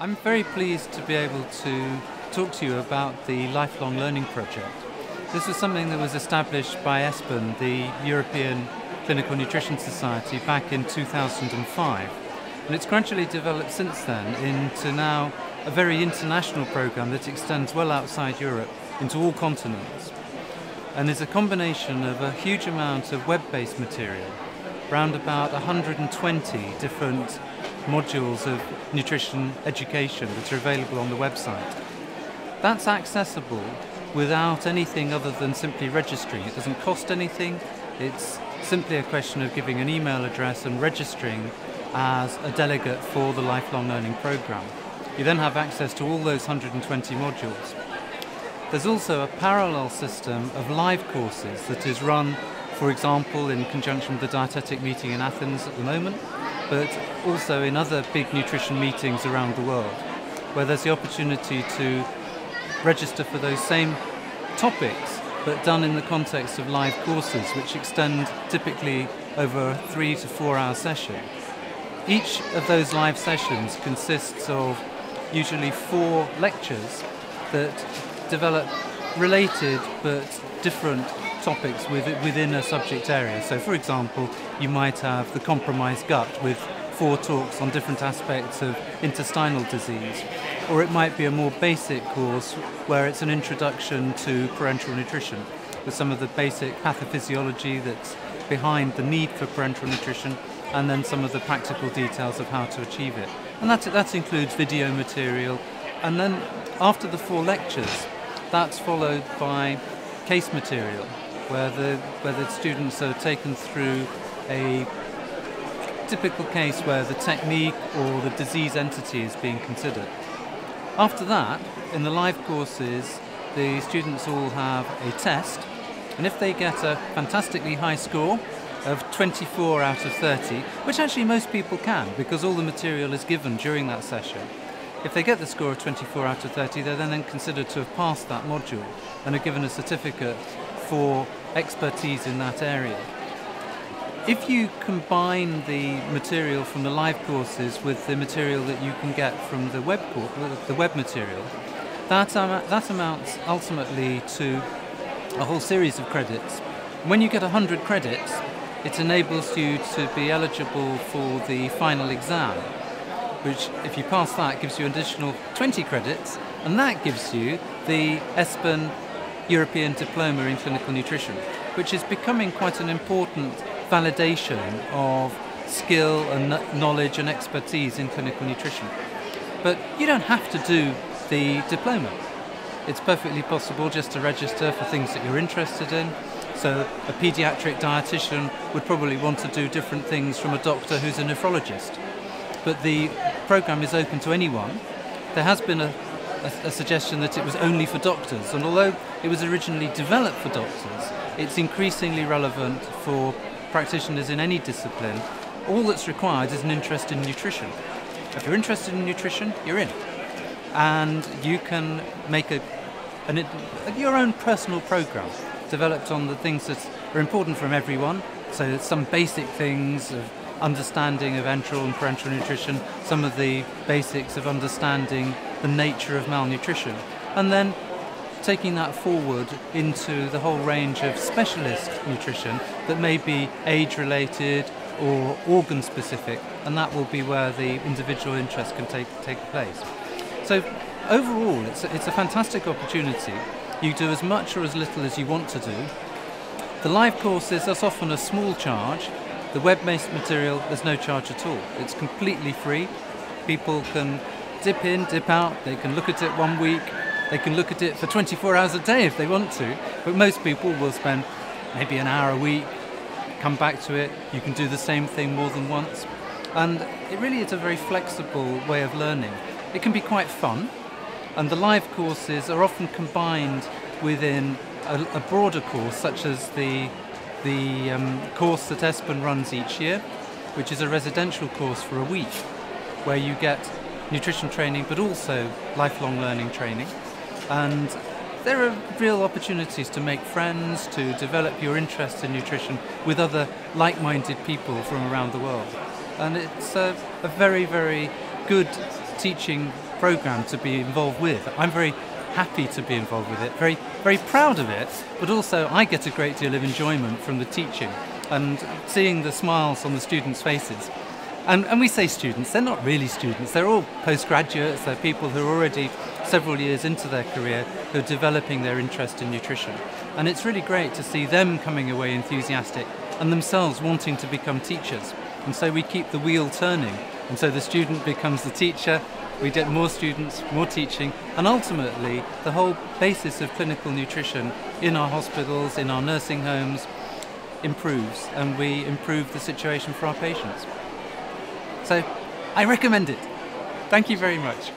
I'm very pleased to be able to talk to you about the Lifelong Learning Project. This was something that was established by ESPEN, the European Clinical Nutrition Society, back in 2005. And it's gradually developed since then into now a very international program that extends well outside Europe into all continents. And is a combination of a huge amount of web-based material, around about 120 different modules of nutrition education that are available on the website. That's accessible without anything other than simply registering. It doesn't cost anything. It's simply a question of giving an email address and registering as a delegate for the Lifelong Learning Programme. You then have access to all those 120 modules. There's also a parallel system of live courses that is run, for example, in conjunction with the dietetic meeting in Athens at the moment, but also in other big nutrition meetings around the world, where there's the opportunity to register for those same topics, but done in the context of live courses, which extend typically over a 3 to 4 hour session. Each of those live sessions consists of usually 4 lectures that develop related but different topics within a subject area. So for example, you might have the compromised gut with 4 talks on different aspects of intestinal disease, or it might be a more basic course where it's an introduction to parenteral nutrition with some of the basic pathophysiology that's behind the need for parenteral nutrition, and then some of the practical details of how to achieve it. And that includes video material, and then after the 4 lectures, that's followed by case material, where the students are taken through a typical case where the technique or the disease entity is being considered. After that, in the live courses, the students all have a test, and if they get a fantastically high score of 24 out of 30, which actually most people can because all the material is given during that session, if they get the score of 24 out of 30, they're then considered to have passed that module and are given a certificate for expertise in that area. If you combine the material from the live courses with the material that you can get from the web material, that amounts ultimately to a whole series of credits. When you get 100 credits, it enables you to be eligible for the final exam, which, if you pass that, gives you an additional 20 credits, and that gives you the ESPEN European Diploma in Clinical Nutrition, which is becoming quite an important validation of skill and knowledge and expertise in clinical nutrition. But you don't have to do the diploma. It's perfectly possible just to register for things that you're interested in. So a paediatric dietitian would probably want to do different things from a doctor who's a nephrologist. But the program is open to anyone. There has been a suggestion that it was only for doctors, and although it was originally developed for doctors, it's increasingly relevant for practitioners in any discipline. All that's required is an interest in nutrition. If you're interested in nutrition, you're in. And you can make your own personal program developed on the things that are important from everyone. So some basic things of understanding of enteral and parenteral nutrition, some of the basics of understanding the nature of malnutrition, and then taking that forward into the whole range of specialist nutrition that may be age-related or organ-specific, and that will be where the individual interest can take place. So overall, it's a fantastic opportunity. You do as much or as little as you want to do. The live courses, that's often a small charge. The web-based material, there's no charge at all. It's completely free. People can dip in, dip out. They can look at it 1 week. They can look at it for 24 hours a day if they want to. But most people will spend maybe an hour a week, come back to it. You can do the same thing more than once. And it really is a very flexible way of learning. It can be quite fun. And the live courses are often combined within a broader course, such as the course that ESPEN runs each year, which is a residential course for a week, where you get nutrition training but also lifelong learning training. And there are real opportunities to make friends, to develop your interest in nutrition with other like-minded people from around the world. And it's a very, very good teaching programme to be involved with. I'm very happy to be involved with it, very, very proud of it, but also I get a great deal of enjoyment from the teaching and seeing the smiles on the students' faces. And we say students, they're not really students, they're all postgraduates, they're people who are already several years into their career who are developing their interest in nutrition. And it's really great to see them coming away enthusiastic and themselves wanting to become teachers. And so we keep the wheel turning. And so the student becomes the teacher, we get more students, more teaching, and ultimately the whole basis of clinical nutrition in our hospitals, in our nursing homes, improves, and we improve the situation for our patients. So I recommend it. Thank you very much.